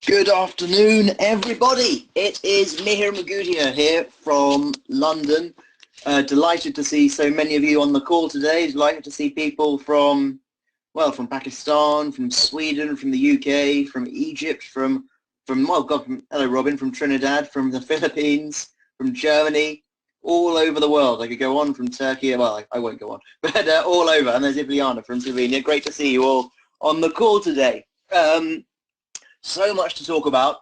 Good afternoon, everybody. It is Mihir Magudia here from London. Delighted to see so many of you on the call today. Delighted to see people from Pakistan, from Sweden, from the UK, from Egypt, hello Robin, from Trinidad, from the Philippines, from Germany, all over the world. I could go on from Turkey. Well, I won't go on, but all over. And there's Ivliana from Slovenia. Great to see you all on the call today. So much to talk about.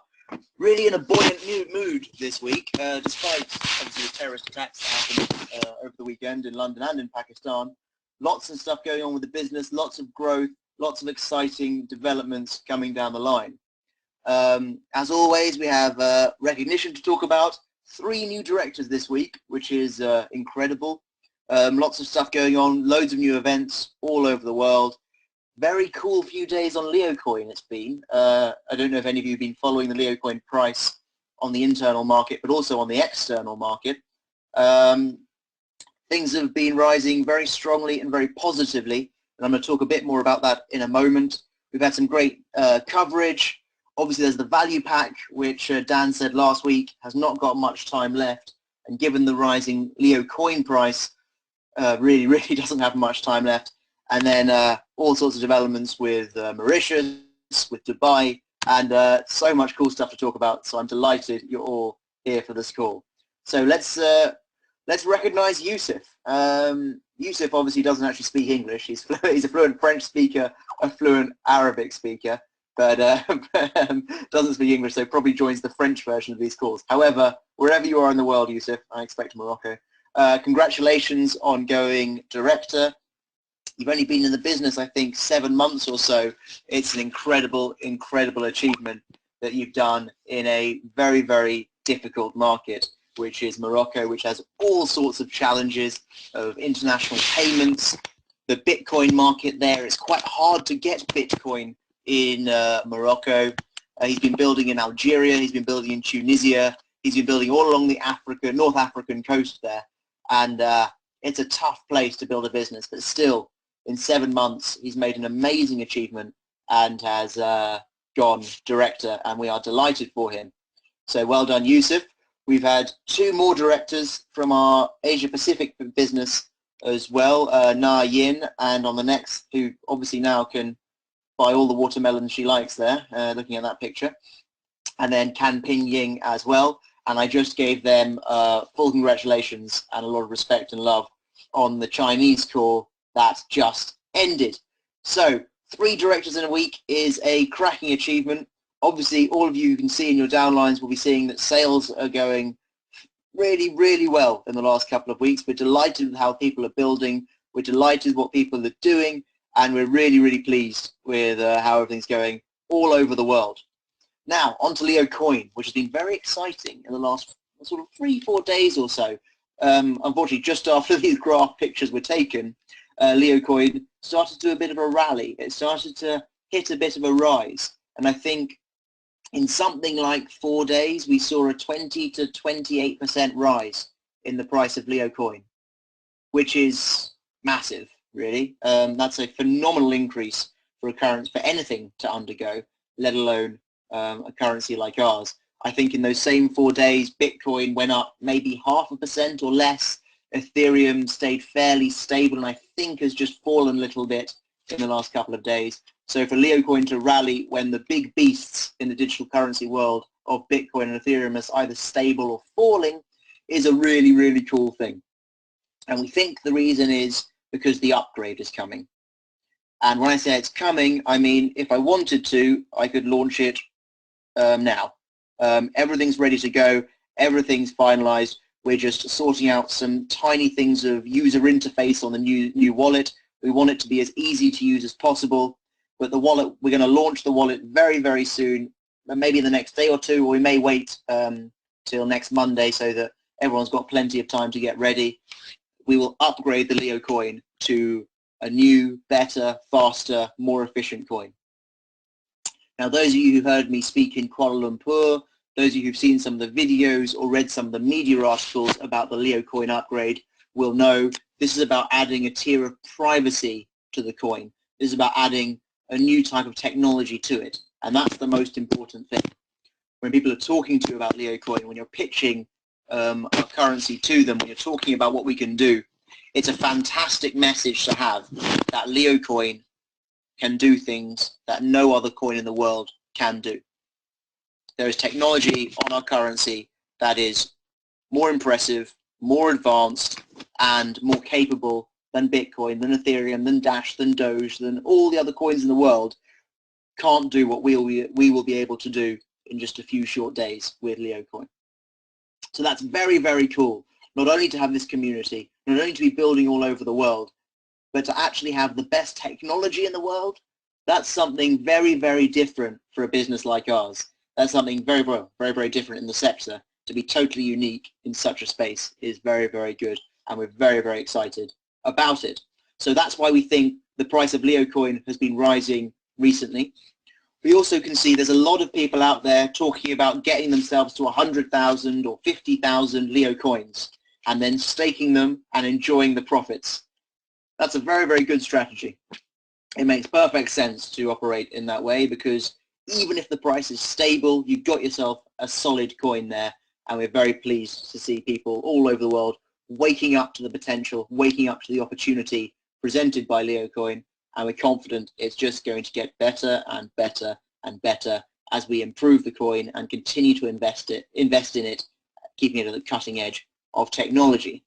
Really in a buoyant mood this week, despite obviously the terrorist attacks that happened over the weekend in London and in Pakistan. Lots of stuff going on with the business, lots of growth, lots of exciting developments coming down the line. As always, we have recognition to talk about. 3 new directors this week, which is incredible. Lots of stuff going on, loads of new events all over the world. Very cool few days on LeoCoin it's been. I don't know if any of you have been following the LeoCoin price on the internal market, but also on the external market. Things have been rising very strongly and very positively, and I'm going to talk a bit more about that in a moment. We've had some great coverage. Obviously there's the value pack, which Dan said last week has not got much time left, and given the rising LeoCoin price, really doesn't have much time left. And then all sorts of developments with Mauritius, with Dubai, and so much cool stuff to talk about. So I'm delighted you're all here for this call. So let's recognise Yusuf. Yusuf obviously doesn't actually speak English. He's a fluent French speaker, a fluent Arabic speaker, but doesn't speak English, so probably joins the French version of these calls. However, wherever you are in the world, Yusuf, I expect Morocco. Congratulations on going director. You've only been in the business, I think, 7 months or so. It's an incredible achievement that you've done in a very difficult market, which is Morocco, which has all sorts of challenges of international payments. The Bitcoin market there, it's quite hard to get Bitcoin in Morocco. He's been building in Algeria, he's been building in Tunisia, he's been building all along the North African coast there. And it's a tough place to build a business, but still, in 7 months, he's made an amazing achievement and has gone director, and we are delighted for him. So well done, Yusuf. We've had 2 more directors from our Asia Pacific business as well, Na Yin, and on the next, who obviously now can buy all the watermelons she likes there, looking at that picture, and then Kan Ping Ying as well. And I just gave them full congratulations and a lot of respect and love on the Chinese call that just ended. So 3 directors in a week is a cracking achievement. Obviously, all of you can see in your downlines will be seeing that sales are going really well in the last couple of weeks. We're delighted with how people are building. We're delighted with what people are doing, and we're really pleased with how everything's going all over the world. Now, on to LeoCoin, which has been very exciting in the last sort of 3-4 days or so. Unfortunately, just after these graph pictures were taken, LeoCoin started to do a bit of a rally. It started to hit a bit of a rise, and I think in something like 4 days we saw a 20 to 28% rise in the price of LeoCoin, which is massive, really. That's a phenomenal increase for a currency, for anything to undergo, let alone a currency like ours. I think in those same 4 days, Bitcoin went up maybe 0.5% or less. Ethereum stayed fairly stable, and I think has just fallen a little bit in the last couple of days. So for LeoCoin to rally when the big beasts in the digital currency world of Bitcoin and Ethereum is either stable or falling is a really cool thing. And we think the reason is because the upgrade is coming. And when I say it's coming, I mean if I wanted to, I could launch it now. Everything's ready to go. Everything's finalized. We're just sorting out some tiny things of user interface on the new wallet. We want it to be as easy to use as possible. But the wallet, we're going to launch the wallet very soon, maybe the next day or 2, or we may wait till next Monday so that everyone's got plenty of time to get ready. We will upgrade the LeoCoin to a new, better, faster, more efficient coin. Now, those of you who heard me speak in Kuala Lumpur, those of you who've seen some of the videos or read some of the media articles about the LeoCoin upgrade will know this is about adding a tier of privacy to the coin. This is about adding a new type of technology to it. And that's the most important thing. When people are talking to you about Leo coin, when you're pitching our currency to them, when you're talking about what we can do, it's a fantastic message to have that Leo coin can do things that no other coin in the world can do. There is technology on our currency that is more impressive, more advanced, and more capable than Bitcoin, than Ethereum, than Dash, than Doge, than all the other coins in the world can't do what we will be able to do in just a few short days with Leo coin. So that's very, very cool. Not only to have this community, not only to be building all over the world, but to actually have the best technology in the world. That's something very, very different for a business like ours. That's something very, very, very, very different in the sector. To be totally unique in such a space is very, very good, and we're very, very excited about it. So that's why we think the price of Leo coin has been rising recently. We also can see there's a lot of people out there talking about getting themselves to 100,000 or 50,000 Leo coins and then staking them and enjoying the profits. That's a very, very good strategy. It makes perfect sense to operate in that way, because even if the price is stable, you've got yourself a solid coin there, and we're very pleased to see people all over the world waking up to the potential, waking up to the opportunity presented by Leo coin, and we're confident it's just going to get better and better and better as we improve the coin and continue to invest in it, keeping it at the cutting edge of technology.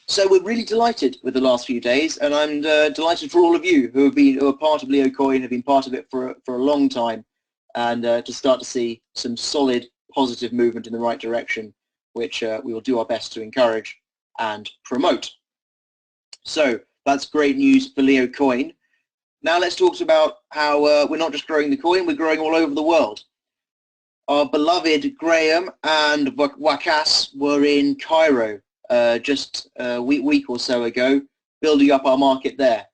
So we're really delighted with the last few days, and I'm delighted for all of you who are part of Leo coin, have been part of it for a long time, and to start to see some solid positive movement in the right direction, which we will do our best to encourage and promote. So that's great news for Leo coin. Now let's talk about how we're not just growing the coin, we're growing all over the world. Our beloved Graham and Wakas were in Cairo just a week or so ago, building up our market there.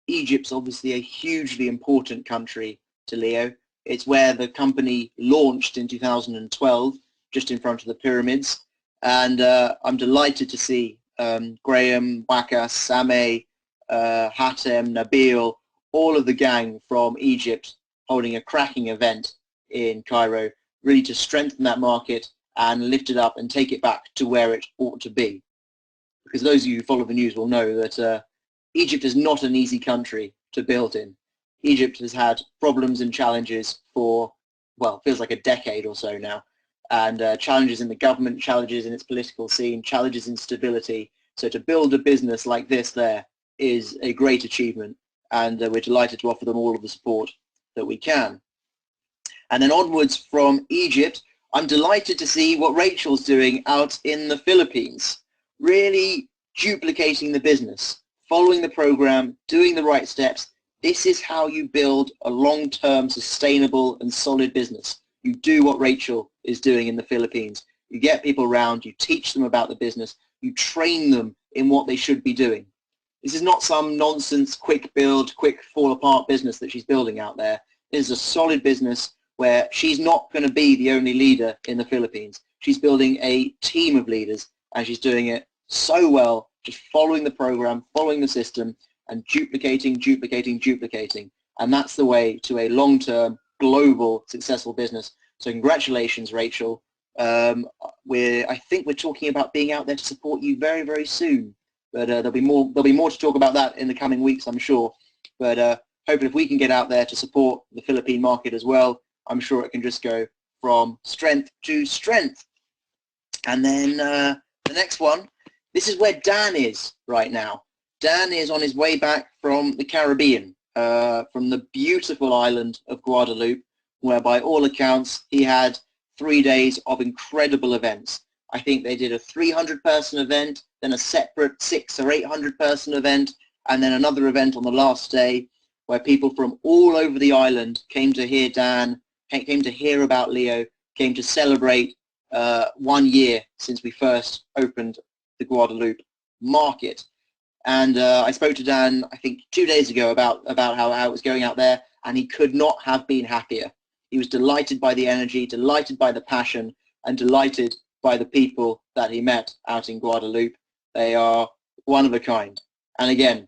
Egypt's obviously a hugely important country to Leo. It's where the company launched in 2012, just in front of the pyramids. And I'm delighted to see Graham, Wakas, Sameh, Hatem, Nabil, all of the gang from Egypt holding a cracking event in Cairo, really to strengthen that market and lift it up and take it back to where it ought to be. Because those of you who follow the news will know that Egypt is not an easy country to build in. Egypt has had problems and challenges for, well, feels like a decade or so now, and challenges in the government, challenges in its political scene, challenges in stability. So to build a business like this there is a great achievement, and we're delighted to offer them all of the support that we can. And then onwards from Egypt, I'm delighted to see what Rachel's doing out in the Philippines, really duplicating the business, following the program, doing the right steps. This is how you build a long-term, sustainable and solid business. You do what Rachel is doing in the Philippines. You get people around, you teach them about the business, you train them in what they should be doing. This is not some nonsense, quick build, quick fall apart business that she's building out there. This is a solid business where she's not going to be the only leader in the Philippines. She's building a team of leaders, and she's doing it so well, just following the program, following the system, and duplicating. And that's the way to a long-term, global, successful business. So congratulations, Rachel. I think we're talking about being out there to support you very, very soon. But there'll be more to talk about that in the coming weeks, I'm sure. But hoping if we can get out there to support the Philippine market as well, I'm sure it can just go from strength to strength. And then the next one, this is where Dan is right now. Dan is on his way back from the Caribbean, from the beautiful island of Guadeloupe, where by all accounts he had 3 days of incredible events. I think they did a 300-person event, then a separate 600 or 800-person event, and then another event on the last day where people from all over the island came to hear Dan, came to hear about Leo, came to celebrate 1 year since we first opened the Guadeloupe market. And I spoke to Dan, I think 2 days ago about how it was going out there, and he could not have been happier. He was delighted by the energy, delighted by the passion, and delighted by the people that he met out in Guadeloupe. They are one of a kind. And again,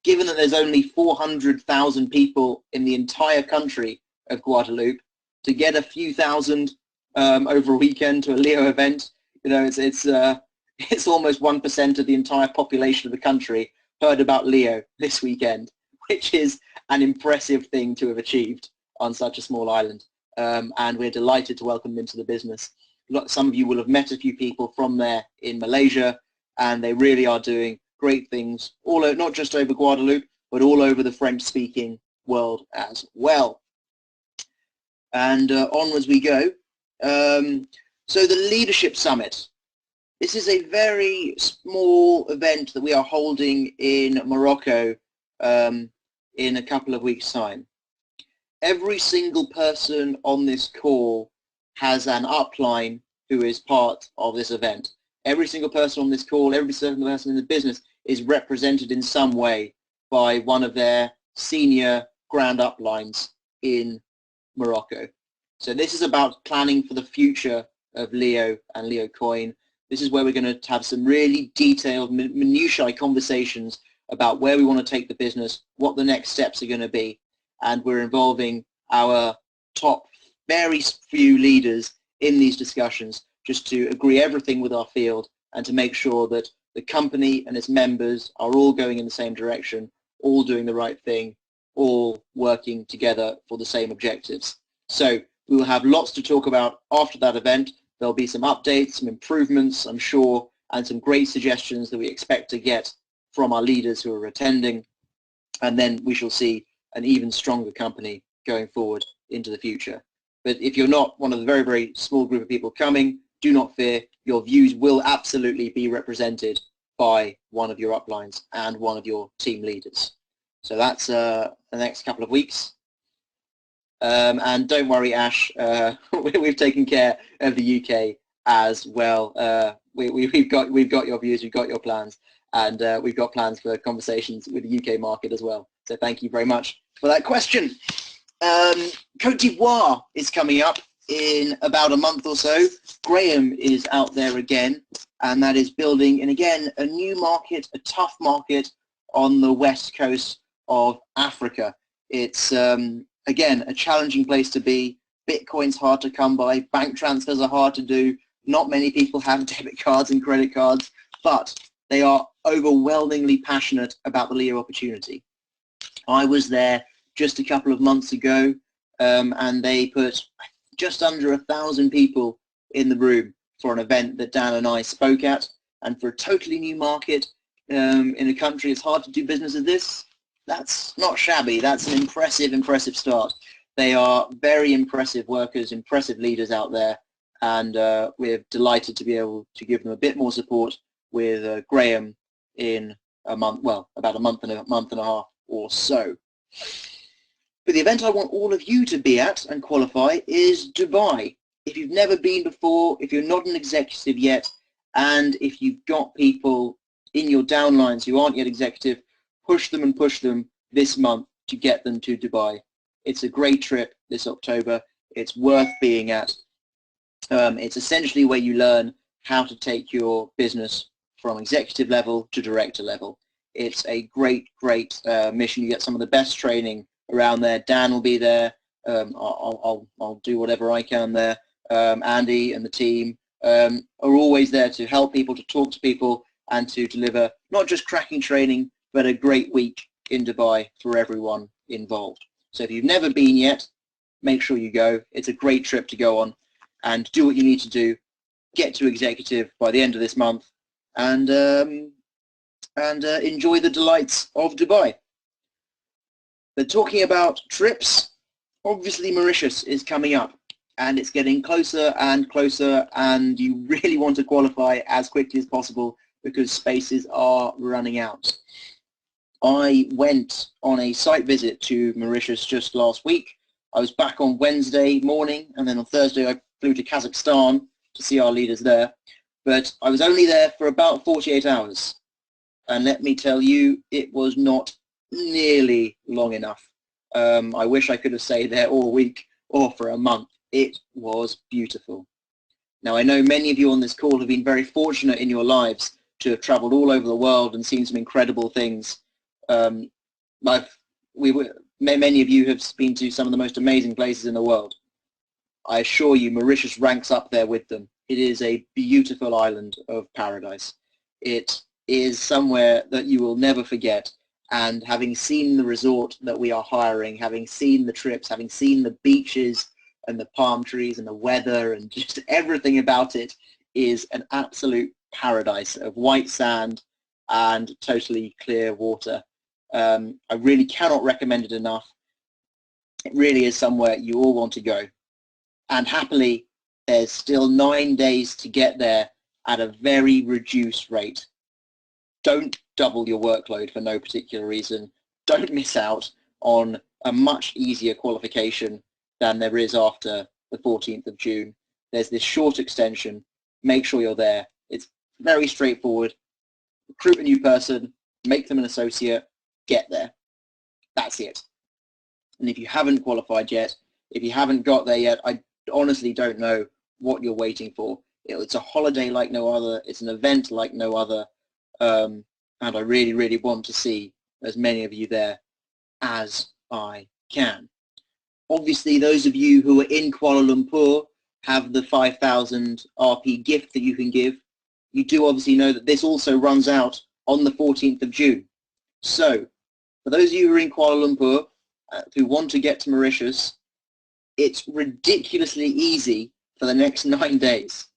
given that there's only 400,000 people in the entire country of Guadeloupe, to get a few thousand over a weekend to a Leo event, you know, it's almost 1% of the entire population of the country heard about Leo this weekend, which is an impressive thing to have achieved on such a small island. And we're delighted to welcome them into the business. Some of you will have met a few people from there in Malaysia, and they really are doing great things, not just over Guadeloupe, but all over the French-speaking world as well. And onwards we go. So the Leadership Summit. This is a very small event that we are holding in Morocco in a couple of weeks' time. Every single person on this call has an upline who is part of this event. Every single person on this call, every single person in the business is represented in some way by one of their senior grand uplines in Morocco. So this is about planning for the future of Leo and Leo Coin. This is where we're going to have some really detailed, minutiae conversations about where we want to take the business, what the next steps are going to be, and we're involving our top very few leaders in these discussions just to agree everything with our field and to make sure that the company and its members are all going in the same direction, all doing the right thing, all working together for the same objectives. So we will have lots to talk about after that event. There'll be some updates, some improvements, I'm sure, and some great suggestions that we expect to get from our leaders who are attending. And then we shall see an even stronger company going forward into the future. But if you're not one of the very, very small group of people coming, do not fear. Your views will absolutely be represented by one of your uplines and one of your team leaders. So that's the next couple of weeks. And don't worry, Ash, we've taken care of the UK as well. We've got your views, we've got your plans, and we've got plans for conversations with the UK market as well. So thank you very much for that question. Côte d'Ivoire is coming up in about a month or so. Graham is out there again, and that is building, and again, a new market, a tough market on the west coast of Africa. It's again, a challenging place to be. Bitcoin's hard to come by. Bank transfers are hard to do. Not many people have debit cards and credit cards, but they are overwhelmingly passionate about the Leo opportunity. I was there just a couple of months ago, and they put just under 1,000 people in the room for an event that Dan and I spoke at. And for a totally new market in a country it's hard to do business with this, that's not shabby. That's an impressive start. They are very impressive workers, impressive leaders out there, and we're delighted to be able to give them a bit more support with Graham in a month, well, about a month and a half or so. But the event I want all of you to be at and qualify is Dubai. If you've never been before, if you're not an executive yet, and if you've got people in your downlines who aren't yet executive, push them this month to get them to Dubai. It's a great trip this October. It's worth being at. It's essentially where you learn how to take your business from executive level to director level. It's a great mission. You get some of the best training around there. Dan will be there. I'll do whatever I can there. Andy and the team are always there to help people, to talk to people, and to deliver not just cracking training, but a great week in Dubai for everyone involved. So if you've never been yet, make sure you go. It's a great trip to go on, and do what you need to do. Get to executive by the end of this month, and enjoy the delights of Dubai. But talking about trips, obviously Mauritius is coming up, and it's getting closer and closer, and you really want to qualify as quickly as possible because spaces are running out. I went on a site visit to Mauritius just last week. I was back on Wednesday morning, and then on Thursday I flew to Kazakhstan to see our leaders there. But I was only there for about 48 hours. And let me tell you, it was not nearly long enough. I wish I could have stayed there all week or for a month. It was beautiful. Now, I know many of you on this call have been very fortunate in your lives to have traveled all over the world and seen some incredible things. Many of you have been to some of the most amazing places in the world. I assure you Mauritius ranks up there with them. It is a beautiful island of paradise. It is somewhere that you will never forget. And having seen the resort that we are hiring, having seen the trips, having seen the beaches and the palm trees and the weather and just everything about it is an absolute paradise of white sand and totally clear water. I really cannot recommend it enough. It really is somewhere you all want to go. And happily, there's still 9 days to get there at a very reduced rate. Don't double your workload for no particular reason. Don't miss out on a much easier qualification than there is after the 14th of June. There's this short extension. Make sure you're there. It's very straightforward. Recruit a new person, make them an associate, get there. That's it. And if you haven't qualified yet, if you haven't got there yet, I honestly don't know what you're waiting for. It's a holiday like no other. It's an event like no other. And I really, really want to see as many of you there as I can. Obviously, those of you who are in Kuala Lumpur have the 5,000 RP gift that you can give. You do obviously know that this also runs out on the 14th of June. So, for those of you who are in Kuala Lumpur who want to get to Mauritius, it's ridiculously easy for the next 9 days.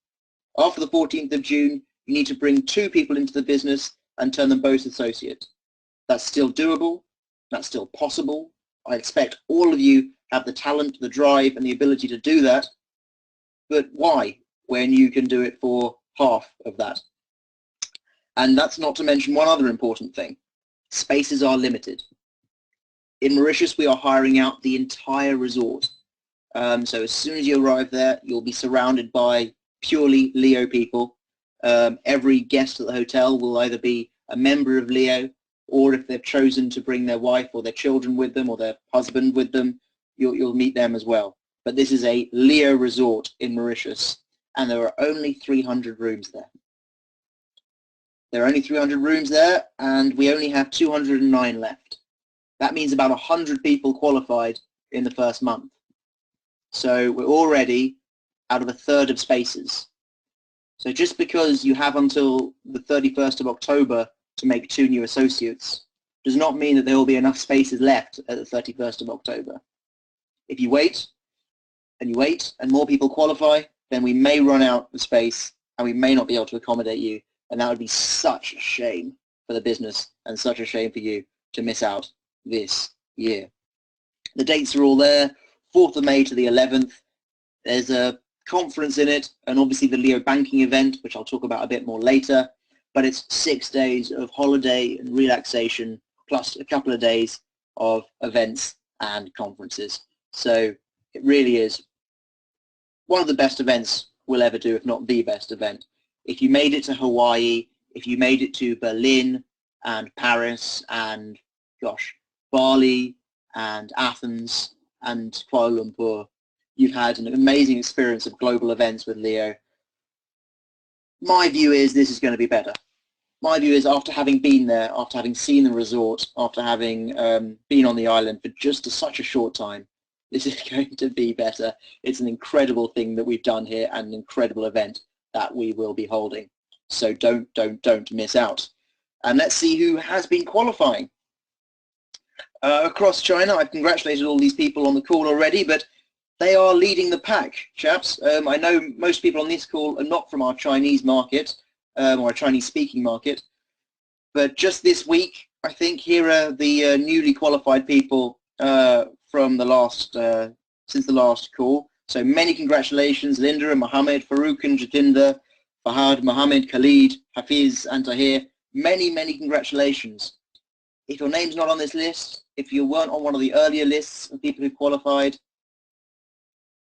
After the 14th of June, you need to bring 2 people into the business and turn them both associate. That's still doable. That's still possible. I expect all of you have the talent, the drive, and the ability to do that. But why, when you can do it for half of that? And that's not to mention one other important thing. Spaces are limited. In Mauritius, we are hiring out the entire resort. So as soon as you arrive there, you'll be surrounded by purely Leo people. Every guest at the hotel will either be a member of Leo, or if they've chosen to bring their wife or their children with them or their husband with them, you'll meet them as well. But this is a Leo resort in Mauritius, and there are only 300 rooms there. There are only 300 rooms there, and we only have 209 left. That means about 100 people qualified in the first month. So we're already out of a third of spaces. So just because you have until the 31st of October to make 2 new associates does not mean that there will be enough spaces left at the 31st of October. If you wait and more people qualify, then we may run out of space and we may not be able to accommodate you. And that would be such a shame for the business and such a shame for you to miss out this year. The dates are all there, 4th of May to the 11th. There's a conference in it, and obviously the Leo banking event, which I'll talk about a bit more later, but it's 6 days of holiday and relaxation, plus a couple of days of events and conferences. So it really is one of the best events we'll ever do, if not the best event. If you made it to Hawaii, if you made it to Berlin and Paris and, gosh, Bali and Athens and Kuala Lumpur, you've had an amazing experience of global events with Leo. My view is this is going to be better. My view is after having been there, after having seen the resort, after having been on the island for just such a short time, this is going to be better. It's an incredible thing that we've done here and an incredible event that we will be holding. So don't miss out. And let's see who has been qualifying. Across China, I've congratulated all these people on the call already, but they are leading the pack, chaps. I know most people on this call are not from our Chinese market, or our Chinese-speaking market, but just this week, I think here are the newly qualified people from the last, since the last call. So many congratulations, Linda and Mohammed, Farouk and Jatinder, Fahad, Mohammed, Khalid, Hafiz and Tahir. Many, many congratulations. If your name's not on this list, if you weren't on one of the earlier lists of people who qualified,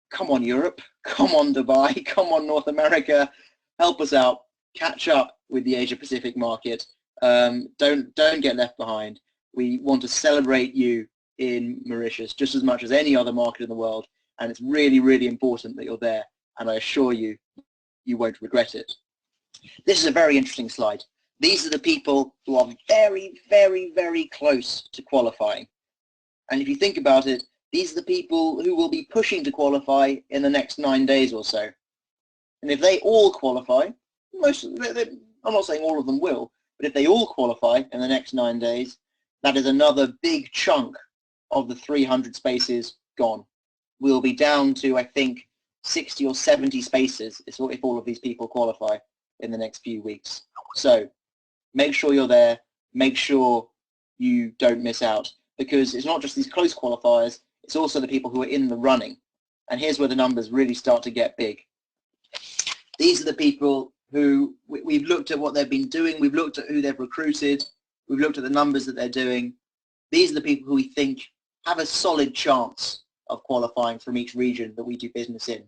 come on Europe, come on Dubai, come on North America, help us out, catch up with the Asia Pacific market. Don't get left behind. We want to celebrate you in Mauritius just as much as any other market in the world, and it's really, really important that you're there, and I assure you, you won't regret it. This is a very interesting slide. These are the people who are very, very, very close to qualifying. And if you think about it, These are the people who will be pushing to qualify in the next 9 days or so. And if they all qualify, I'm not saying all of them will, but if they all qualify in the next 9 days, that is another big chunk of the 300 spaces gone. We'll be down to, I think, 60 or 70 spaces if all of these people qualify in the next few weeks. So make sure you're there, make sure you don't miss out, because it's not just these close qualifiers, it's also the people who are in the running. And here's where the numbers really start to get big. These are the people who we've looked at what they've been doing, we've looked at who they've recruited, we've looked at the numbers that they're doing. These are the people who we think have a solid chance of qualifying from each region that we do business in.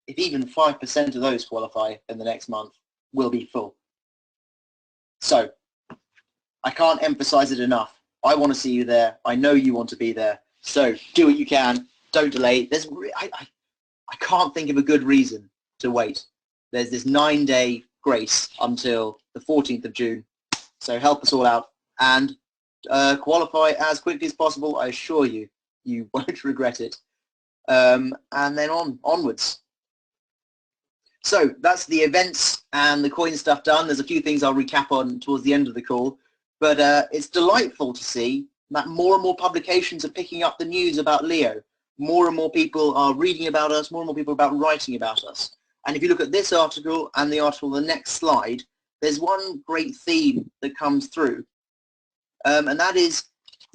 If even 5% of those qualify in the next month, we'll be full. So I can't emphasize it enough. I want to see you there. I know you want to be there. So do what you can. Don't delay. I can't think of a good reason to wait. There's this 9-day grace until the 14th of June. So help us all out and qualify as quickly as possible. I assure you, you won't regret it. And then onwards. So that's the events and the coin stuff done. There's a few things I'll recap on towards the end of the call. But it's delightful to see that more and more publications are picking up the news about Leo. More and more people are reading about us, more and more people are writing about us. And if you look at this article and the article on the next slide, there's one great theme that comes through. And that is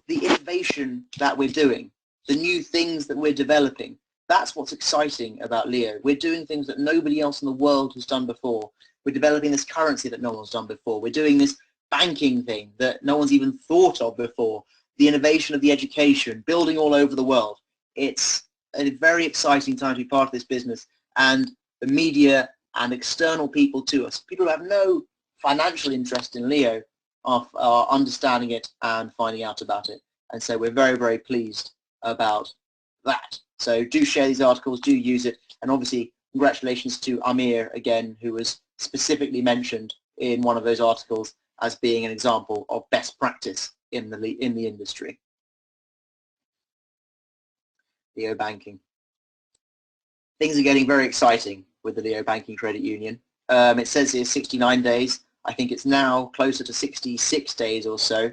the innovation that we're doing, the new things that we're developing. That's what's exciting about Leo. We're doing things that nobody else in the world has done before. We're developing this currency that no one's done before. We're doing this banking thing that no one's even thought of before. The innovation of the education, building all over the world. It's a very exciting time to be part of this business, and the media and external people to us, people who have no financial interest in Leo, are understanding it and finding out about it. And so we're very, very pleased about that. So do share these articles, do use it, and obviously congratulations to Amir again, who was specifically mentioned in one of those articles as being an example of best practice in the industry. Leo Banking. Things are getting very exciting with the Leo Banking Credit Union. It says here 69 days. I think it's now closer to 66 days or so.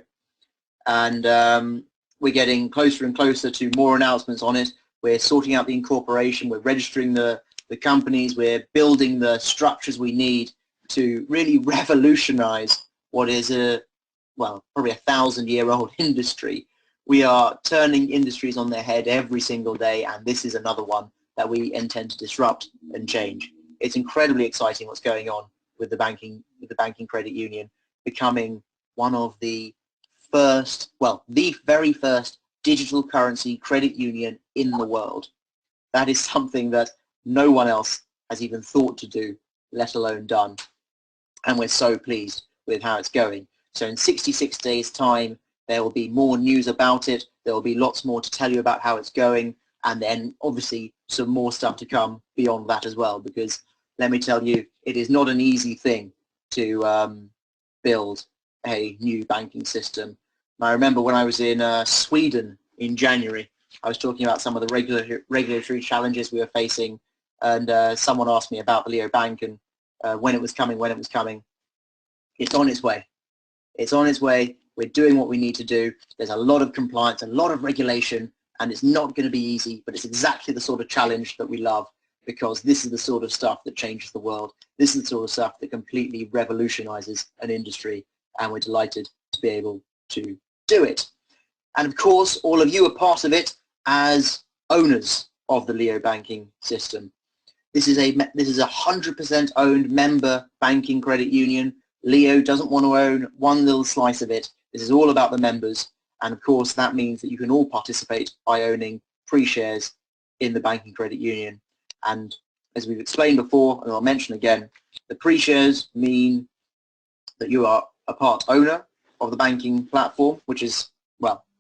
And we're getting closer and closer to more announcements on it. We're sorting out the incorporation. We're registering the companies. We're building the structures we need to really revolutionize what is probably a 1,000-year-old industry. We are turning industries on their head every single day, and this is another one that we intend to disrupt and change. It's incredibly exciting what's going on with the banking credit union, becoming one of the first, the very first digital currency credit union in the world. That is something that no one else has even thought to do, let alone done. And we're so pleased with how it's going. So in 66 days' time, there will be more news about it. There will be lots more to tell you about how it's going, and then obviously some more stuff to come beyond that as well, because let me tell you, it is not an easy thing to build a new banking system. And I remember when I was in Sweden in January, I was talking about some of the regulatory challenges we were facing, and someone asked me about the Leo Bank and when it was coming. It's on its way. It's on its way. We're doing what we need to do. There's a lot of compliance, a lot of regulation, and it's not going to be easy, but it's exactly the sort of challenge that we love, because this is the sort of stuff that changes the world. This is the sort of stuff that completely revolutionizes an industry, and we're delighted to be able to do it. And of course, all of you are part of it as owners of the Leo banking system. This is a 100% owned member banking credit union. Leo doesn't want to own one little slice of it. This is all about the members. And of course, that means that you can all participate by owning pre-shares in the banking credit union. And as we've explained before, and I'll mention again, the pre-shares mean that you are a part owner of the banking platform, which is,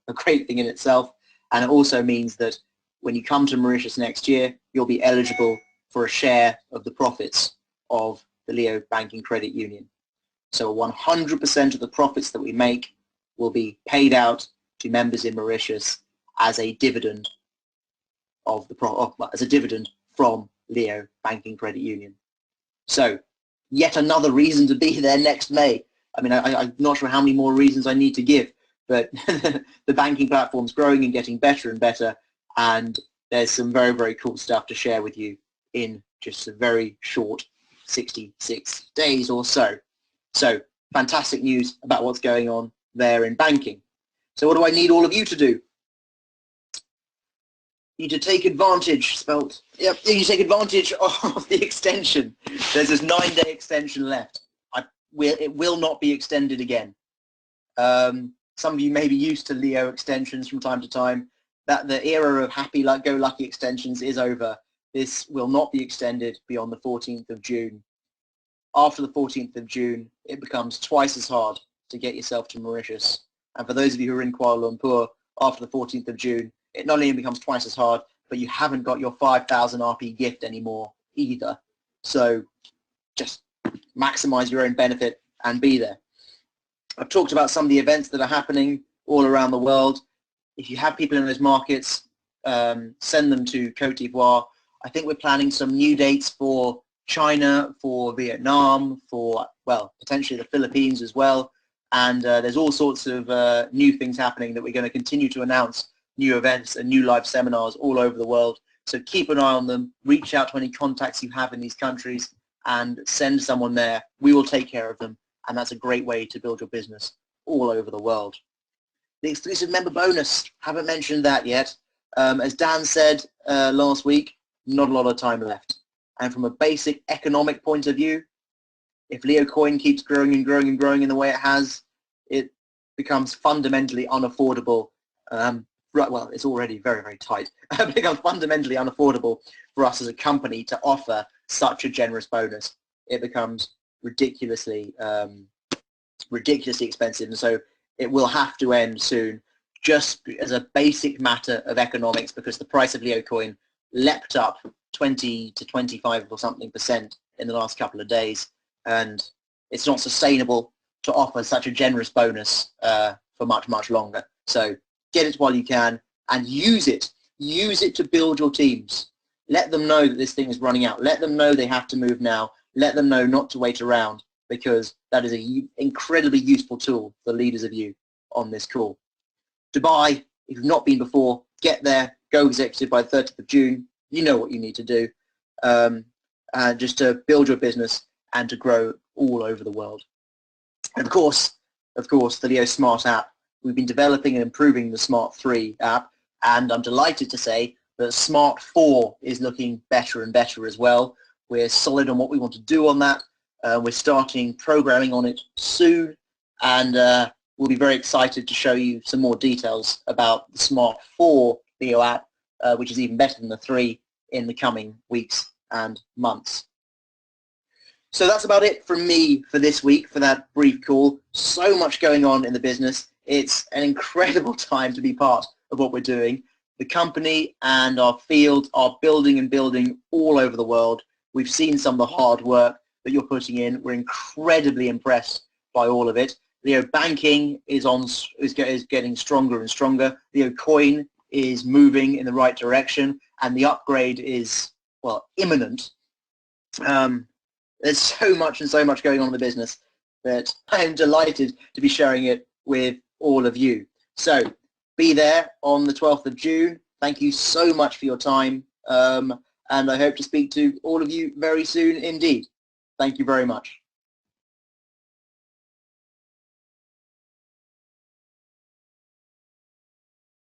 a great thing in itself. And it also means that when you come to Mauritius next year, you'll be eligible for a share of the profits of the Leo Banking Credit Union. So 100% of the profits that we make will be paid out to members in Mauritius, as a dividend of the as a dividend from Leo Banking Credit Union. So yet another reason to be there next May. I mean, I'm not sure how many more reasons I need to give, but the banking platform's growing and getting better and better, and there's some very, very cool stuff to share with you in just a very short 66 days or so. So fantastic news about what's going on there in banking. So what do I need all of you to do? You need to take advantage, you take advantage of the extension. There's this 9-day extension left. It will not be extended again. Some of you may be used to Leo extensions from time to time. That the era of happy-go-lucky extensions is over. This will not be extended beyond the 14th of June. After the 14th of June, it becomes twice as hard to get yourself to Mauritius. And for those of you who are in Kuala Lumpur, after the 14th of June, it not only becomes twice as hard, but you haven't got your 5,000 RP gift anymore either. So just maximize your own benefit and be there. I've talked about some of the events that are happening all around the world. If you have people in those markets, send them to Côte d'Ivoire. I think we're planning some new dates for China, for Vietnam, for, well, potentially the Philippines as well. And there's all sorts of new things happening that we're going to continue to announce, new events and new live seminars all over the world. So keep an eye on them, reach out to any contacts you have in these countries and send someone there. We will take care of them, and that's a great way to build your business all over the world. The exclusive member bonus, haven't mentioned that yet. As Dan said last week, not a lot of time left. And from a basic economic point of view, if Leo Coin keeps growing and growing and growing in the way it has, it becomes fundamentally unaffordable. Well, it's already very, very tight. It becomes fundamentally unaffordable for us as a company to offer such a generous bonus. It becomes ridiculously expensive, and so it will have to end soon, just as a basic matter of economics, because the price of Leo Coin leapt up 20 to 25 or something % in the last couple of days, and it's not sustainable to offer such a generous bonus for much, much longer. So get it while you can and use it. Use it to build your teams. Let them know that this thing is running out. Let them know they have to move now. Let them know not to wait around, because that is an incredibly useful tool for leaders of you on this call. Dubai, if you've not been before, get there, go executive by the 30th of June. You know what you need to do just to build your business and to grow all over the world. And of course, the Leo Smart app. We've been developing and improving the Smart 3 app, and I'm delighted to say that Smart 4 is looking better and better as well. We're solid on what we want to do on that. We're starting programming on it soon, and we'll be very excited to show you some more details about the Smart 4 Leo app, which is even better than the 3, in the coming weeks and months. So that's about it from me for this week, for that brief call. So much going on in the business. It's an incredible time to be part of what we're doing. The company and our field are building and building all over the world. We've seen some of the hard work that you're putting in. We're incredibly impressed by all of it. Leo Banking is getting stronger and stronger. Leo Coin is moving in the right direction, and the upgrade is, well, imminent. There's so much going on in the business that I am delighted to be sharing it with all of you. So be there on the 12th of June. Thank you so much for your time, and I hope to speak to all of you very soon indeed. Thank you very much.